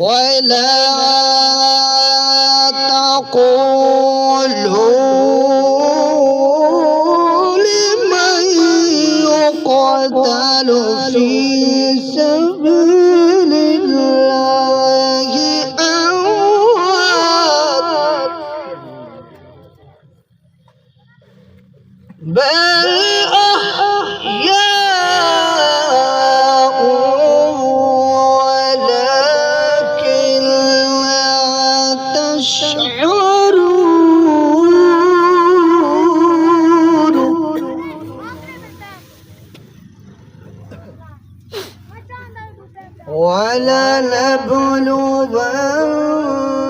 ولا تقولوا لمن يقتل في سبيل الله أموات بل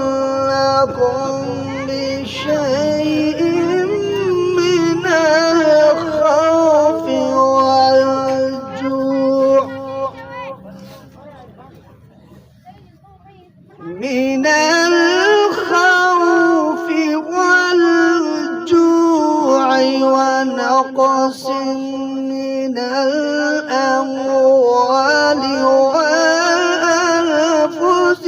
ولنبلونكم بشيء من الخوف والجوع ونقص من الأموال والأنفس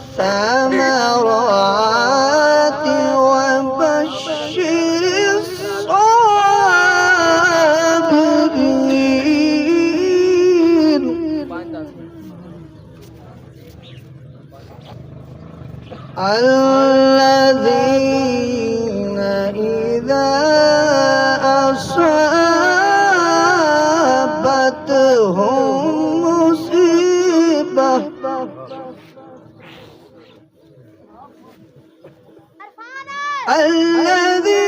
والثمرات وبشر الصابرين الذين إذا أصابتهم مصيبة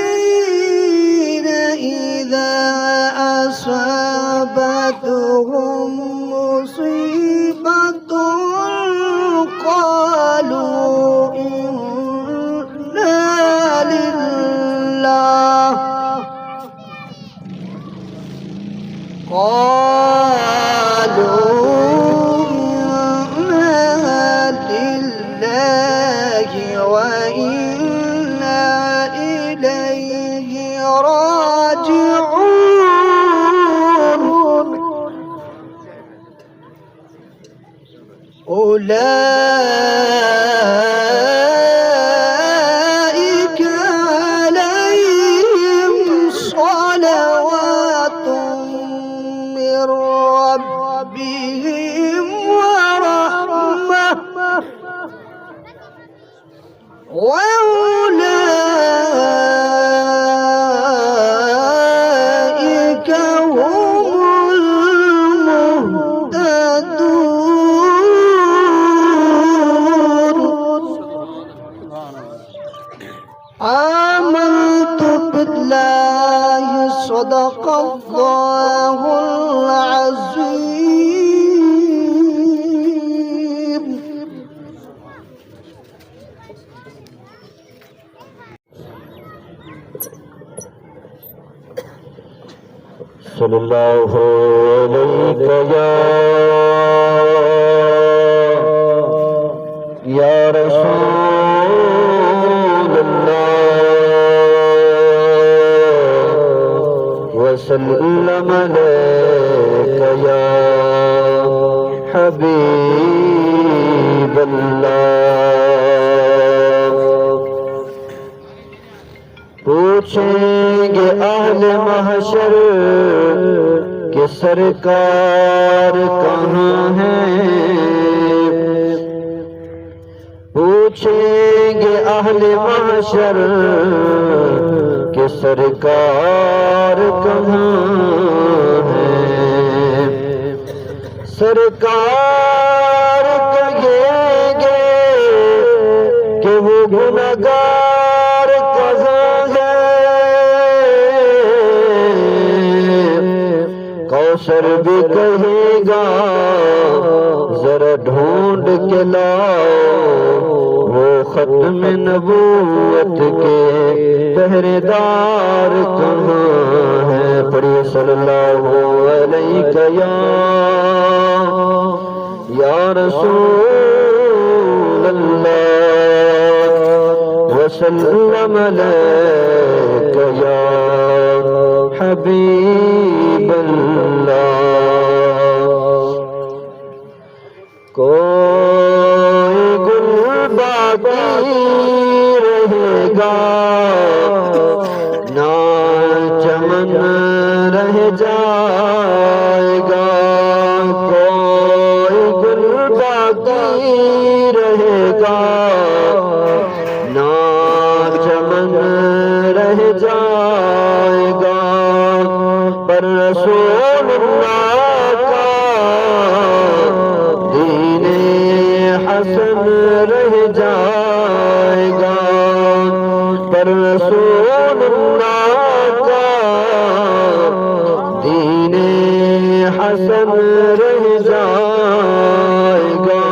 الذين إذا أولئك عليهم صلوات من ربهم ورحمة وأولئك هم آمنت بالله صدق الله العظيم. صلی اللہ علیہ یا رسول اللہ وسلم علیک یا حبیب اللہ. پوچھیں گے اہل محشر کہ سرکار کہاں ہیں. پوچھیں گے اہل محشر کہ سرکار کہاں ہیں. سرکار کہیں گے کہ وہ گنہگار کہاں ہے. کوثر بھی کہے گا ذرا ڈھونڈ کے لاؤ وہ ختم نبوت کے پہرے دار کہاں ہیں. پڑھیے صلی اللہ علیہ یا رسول اللہ وسلم علیک یا حبیب اللہ. کوئی گل باقی رہے گا نہ چمن رہ جائے گا. کوئی گل باقی رہے گا نہ چمن رہ جائے گا. پر رسول اللہ کا دین حسن رہ جائے گا. پر رسول اللہ کا دین حسن رہ جائے گا.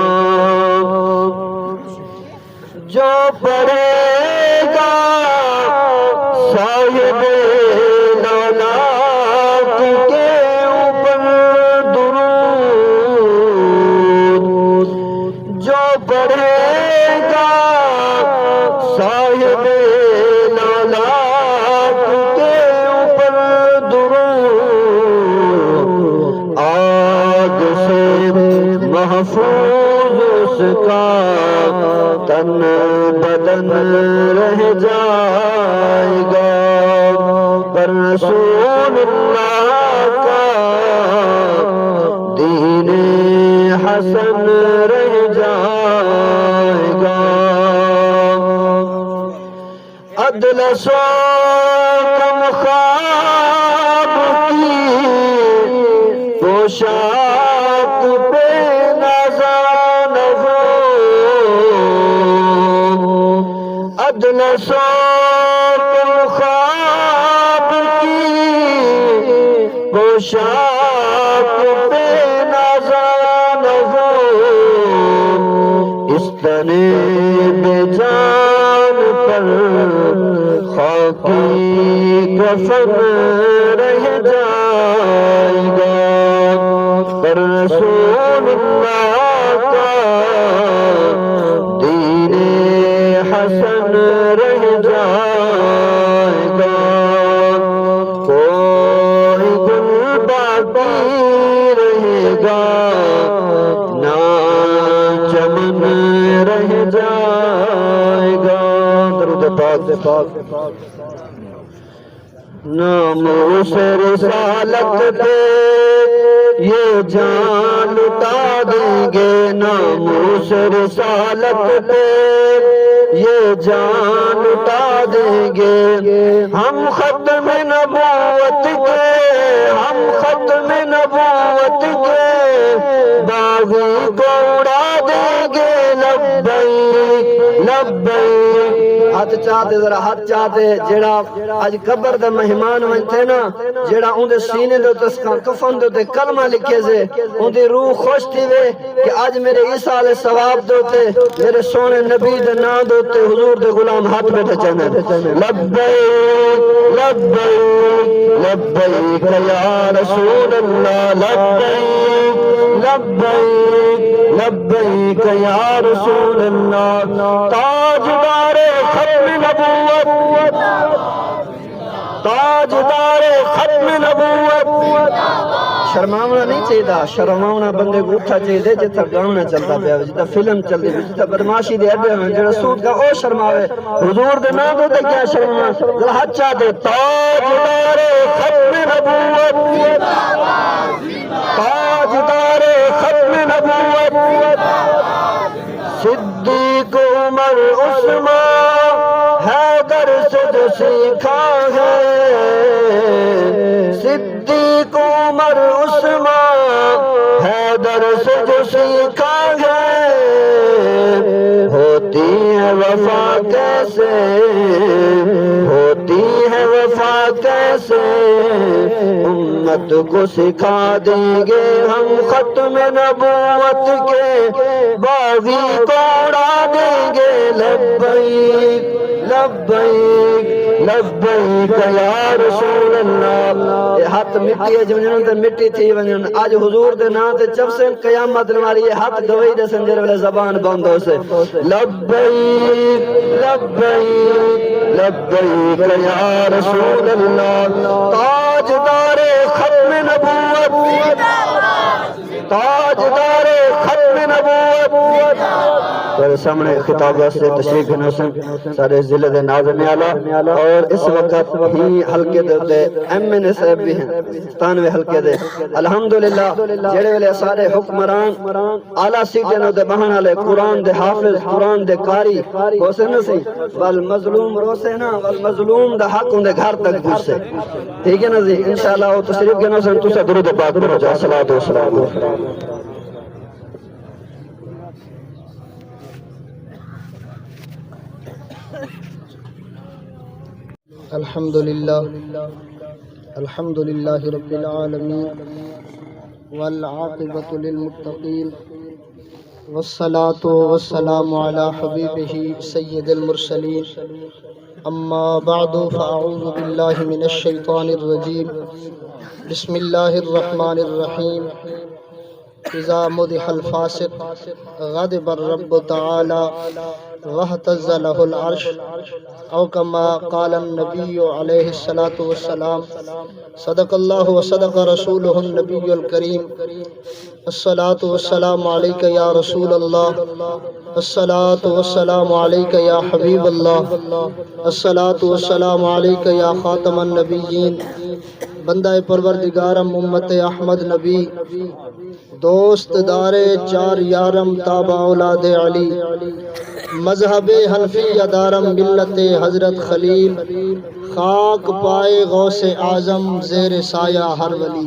جو پڑھے گا صاحب لولاک کے اوپر درود. جو پڑھے گا صاحب لولاک کے اوپر درود آگ سے محفوظ اس کا تن بدن رہ جائے گا. پر رسول اللہ کا دین حسن رہ جائے گا. عدل سو کم خواب کی پوشاک پہ نظر ہو. عدل سو کم خواب کی پوشاک پہ نظر ہو. اس تنے بے جان پر خاکی کفن رہ جائے گا. پر رسول اللہ کا دین حسن رہ جائے گا. کوئی گل باقی رہے گا نہ چمن رہ جائے گا. درود پاک. ناموس رسالت پہ یہ جان لٹا دیں گے. ناموس رسالت پہ یہ جان لٹا دیں گے. ہم ختم نبوت کے باغی کو اڑا دیں گے. لبیک. ہاتھ چاہتے ذرا ہاتھ چاہتے جیڑا آج قبر دے مہمان ونتے نا جیڑا ان دے سینے دے تسکان کفن دے کلمہ لکھے سے ان دی روح خوش تھی وے کہ آج میرے عیسیٰ علیہ ثواب دوتے میرے سونے نبی دے نا دوتے حضور دے غلام ہاتھ بیٹھے چاہنے. لبیک لبیک لبیک یا رسول اللہ. لبیک لبیک لبیک یا رسول اللہ. تاجدار ختم نبوت شرماونا نہیں چاہیے. شرماونا بندے کو اٹھا چاہیے جتا گانا چلتا پیا جتا فلم چلتی پی جتا بدماشی دے اڈے میں جڑا سود کا او شرماوے. حضور دے نام دے کیا شرمانا ذرا ہاتھ چاہ دے. تاجدار ختم نبوت تاجدار ختم نبوت صدیق عمر عثمان حیدر سے جو سیکھا ہے. صدیق عمر عثمان حیدر سے جو سیکھا ہے. ہوتی ہے وفا کیسے ہوتی ہے وفا کیسے امت کو سکھا دیں گے ہم. ختم نبوت کے باغی کو اڑا دیں گے. لبیک لبیک لبیک یا رسول اللہ. یہ ہاتھ مٹی ہے جو تے مٹی تھی ونجن آج حضور دے نا تے جب سے قیامت ہماری یہ ہاتھ گوئی دے سنجر والے زبان بند ہو سے. لبیک لبیک لبیک یا رسول اللہ. تاجدار ختم نبوت تاجدار ختم نبوت. میرے سامنے خطاب واسطے تشریف نوسن سارے ضلع دے ناظم اعلیٰ اور اس وقت ہی حلقے دے ایم این اے صاحب بھی ہیں 97 حلقے دے. الحمدللہ جڑے والے سارے حکمران اعلیٰ سیٹیں نو دے بہن والے قرآن دے حافظ قرآن دے قاری حسن سی والمظلوم روسے نا والمظلوم دا حق ان دے گھر تک پہنچے. ٹھیک ہے نا جی انشاءاللہ وہ تشریف کے نوسن تو سے درود پاک پڑھو. الصلوۃ والسلام. الحمدللہ رب العالمین والعاقبۃ للمتقین والصلاة والسلام علی حبیبہ سید المرسلین. اما بعد فاعوذ باللہ من الشیطان الرجیم. بسم اللہ الرحمن الرحیم. اذا مدح الفاسق غضب الرب تعالی واہتز له العرش او کما قال النبی علیہ الصلاۃ والسلام. صدق اللہ وصدق رسولہ النبی الکریم. الصلاۃ والسلام علیک یا رسول اللہ. الصلاۃ والسلام علیک یا حبیب اللہ. الصلاۃ والسلام علیک یا خاتم النبیین. بندہ پروردگارم امت احمد نبی دوست دارے چار یارم تابع اولاد علی مذہب حنفی دارم ملت حضرت خلیل خاک پائے غوث اعظم زیر سایہ ہر ولی.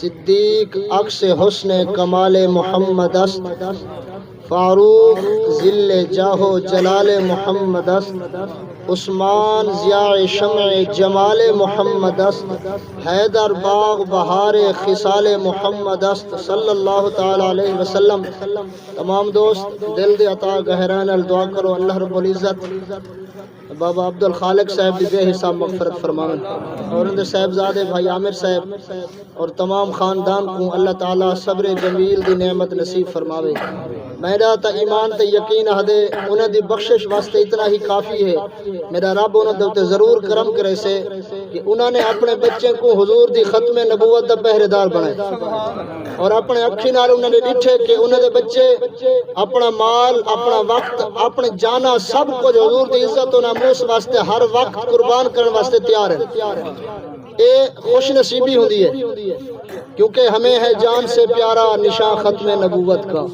صدیق عکس حسن کمال محمد است فاروق ذل جاہو جلال محمد است. عثمان ضیاء شمع جمال محمد است. حیدر باغ بہار خصال محمد است صلی اللہ تعالی علیہ وسلم. تمام دوست دل دے عطا گہران الدعا کرو اللہ رب العزت بابا عبد الخالق صاحب دی بے حساب مغفرت فرمائیں اور ان دے صاحبزادے بھائی عامر صاحب اور تمام خاندان کو اللہ تعالی صبر جمیل دی نعمت نصیب فرماوے. میرا تا ایمان تے یقین ہدے انہاں دی بخشش واسطے اتنا ہی کافی ہے. میرا رب انہاں دے ضرور کرم کرے سے کہ انہوں نے اپنے بچے کو حضور دی ختم نبوت دا پہرے دار بنائے اور اپنے اکھی نال انہوں نے ڈٹھے کہ انہوں نے بچے اپنا مال اپنا وقت اپنے جانا سب کچھ حضور دی عزت و ناموس واسطے ہر وقت قربان کرنے واسطے تیار ہے. یہ خوش نصیبی ہوندی ہے کیونکہ ہمیں ہے جان سے پیارا نشان ختم نبوت کا.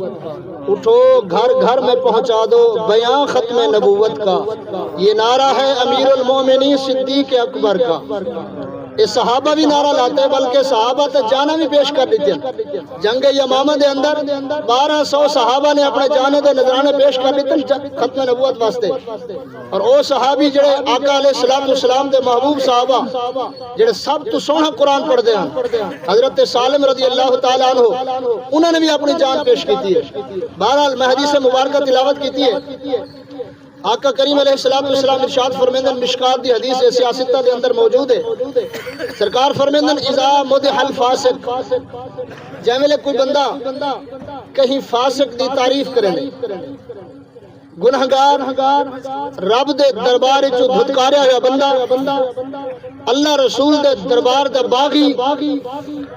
اٹھو گھر گھر میں پہنچا دو بیان ختم نبوت کا. یہ نعرہ ہے امیر المومنین صدیق اکبر کا. یہ صحابہ بھی نعرہ لاتے ہیں بلکہ صحابہ تے جانا بھی پیش کر دیتے ہیں. جنگ یمامہ دے اندر 1200 صحابہ نے اپنے جانے دے نذرانے پیش کر دیتے ہیں ختم نبوت واسطے. اور او صحابی جڑے آقا علیہ السلام دے محبوب صحابہ جڑے سب تو سونا قرآن پڑھ دے ہیں حضرت سالم رضی اللہ تعالیٰ عنہ انہوں نے بھی اپنی جان پیش کی ہے. بہرحال میں حدیث مبارکہ تلاوت کی ہے. آقا کریم علیہ السلام ارشاد فرمیندن مشکات دی حدیث سیاستہ دے اندر موجود ہے. سرکار فرمیندن اذا مدح الفاسق جیملے کوئی بندہ کہیں فاسق دی تعریف کرے گنہگار رب دے دربار چو دھتکاریا ہوا بندہ اللہ رسول دے دربار دے باغی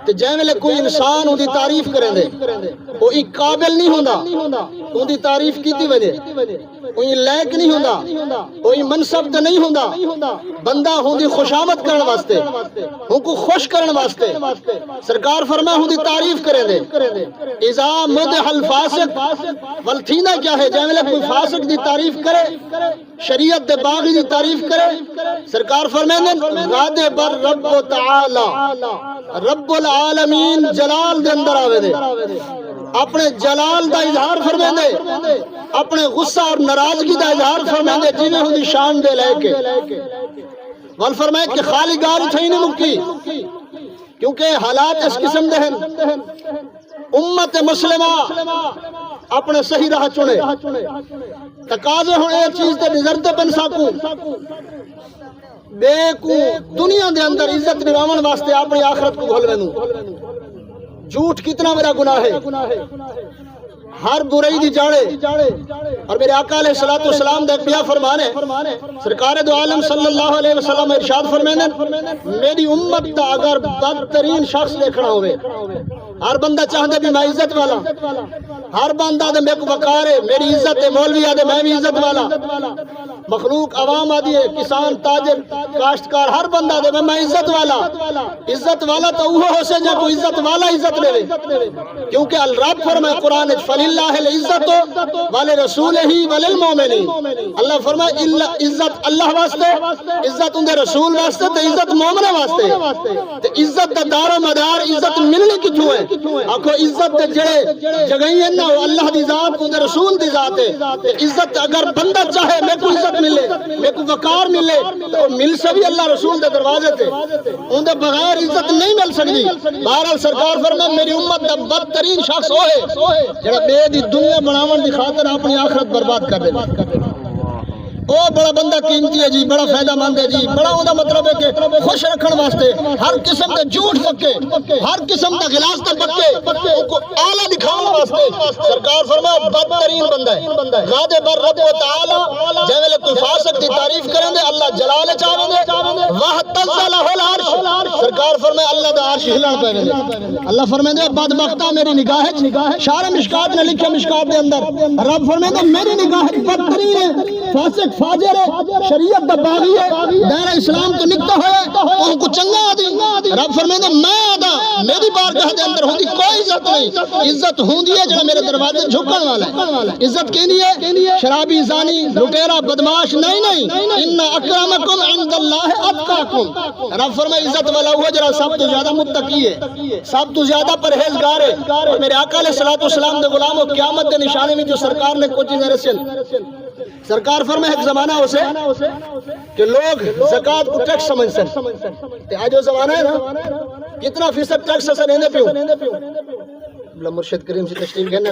تے جیملے کوئی انسان ان دی تعریف کریں دے وہ ایک قابل نہیں ہوندا ان دی تعریف کیتی وجہ کوئی لائق نہیں ہوندا کوئی منصب تے نہیں ہوندا بندہ ہوں دی خوشامد کرن واسطے ہوں کو خوش کرن واسطے سرکار فرمائے ہوں دی تعریف کریں دے اذا مدح الفاسق والتھینہ کیا ہے جیملے کوئی فاسق دی تعریف کرے شریعت دے باغی دی تعریف کرے سرکار فرمائے غادے بر رب تعالی رب العالمین جلال دے اندر آوے دے اپنے جلال دا اظہار فرمے دے اپنے غصہ اور ناراضگی دا اظہار فرمے دے جنہیں ہوں دی شان دے لے کے وال فرمائے کہ خالی گار تھئی نہیں مکی کیونکہ حالات اس قسم دے ہیں. امت مسلمہ اپنے صحیح راہ چنے تقاضے ہوں ایک چیز دے نظرتے پن ساکوں بے کو دنیا دے اندر عزت نوامن واسطے اپنی آخرت کو بھول وینوں. جھوٹ کتنا میرا گناہ ہے ہر برائی دی جاڑے اور میرے آقا علیہ السلام دے پیا فرمانے سرکار دو عالم صلی اللہ علیہ وسلم ارشاد فرمینے میری امت دا اگر بدترین شخص دیکھنا ہوئے ہر بندہ چاہتا بھی میں عزت والا ہر بندہ دے میں کو وقار ہے میری عزت ہے مولوی آدھے میں بھی عزت والا مخلوق عوام آدھی ہے کسان تاجر کاشتکار ہر بندہ دے میں عزت والا تو وہ ہو سے جا کو عزت والا عزت لے کیونکہ الرب فرمائے قرآن فَلِلَّهِ الْعِزَّةُ وَلِرَسُولِهِ وَلِلْمُؤْمِنِينَ اللہ فرمائے عزت اللہ واسطے عزت ان دے رسول واسطے تے عزت مومنہ واسطے تے عزت دا دار و مدار عزت ملنی کتھوں ہے آکھو عزت دے جڑے جگہیں نا وہ اللہ دی ذات ان دے رسول دی ذات ہے تے عزت اگر بندہ چاہے میں کو عزت ملے میں کو وقار ملے تو مل سبھی اللہ رسول دے دروازے تے ان دے بغیر عزت نہیں مل سکتی. بہرحال سرکار فرمائے میری امت دا بدترین شخص ہوئے جڑا بے دی دنیا بناون دی خاطر اپنی آخرت برباد کر دے. او بڑا بندہ قیمتی ہے جی بڑا فائدہ مند ہے جی بڑا ہوندہ مطلب ہے کہ خوش رکھن واسطے ہر قسم دے جھوٹ پکے ہر قسم دا غلاس تے پکے ان کو اعلیٰ دکھاؤں واسطے سرکار فرمائے بدترین بندہ ہے. غادے بر رب و تعالی جیوے کوئی فاسق دی تعریف کریں دے اللہ جلال چاہوں دے وَحْتَزَّ لَهُ الْعَرْشِ سرکار فرمائے اللہ دا عرش ہلان پہ دے اللہ فرمائے دے بدبختہ میری نگاہ شارع مشکات نے لکھے مشکات دے اندر رب فرمائے دے میری نگاہ بدترین ہے فاسق فاجر ہے شریعت دا باغی ہے دائرہ اسلام تو نکتا ہوئے تو ان کو چنگا آدھی رب فرمائے میں آدھا میری بارگاہ دے اندر ہوندی کوئی عزت نہیں عزت ہوندی ہے جنہا میرے دروازے جھکن والا ہے. عزت کی نہیں شرابی زانی لٹیرہ بدماش نہیں ان اکرمکم عند اللہ اتقاکم رب فرمائے عزت والا ہوا جنہا سب تو زیادہ متقی ہے سب تو زیادہ پرہیزگار ہے. اور میرے آقا علیہ السلام دے غلاموں قیامت دے نشانے میں جو سرکار نے کچھ چیزیں رسل سرکار فرمائے ایک زمانہ ہو سے کہ لوگ زکاة کو ٹیکس سمجھ سن آج وہ زمانہ ہے نا کتنا فیصد ٹیکس سے نہیں دے پیوں مرشد کریم سے تشریف گھنے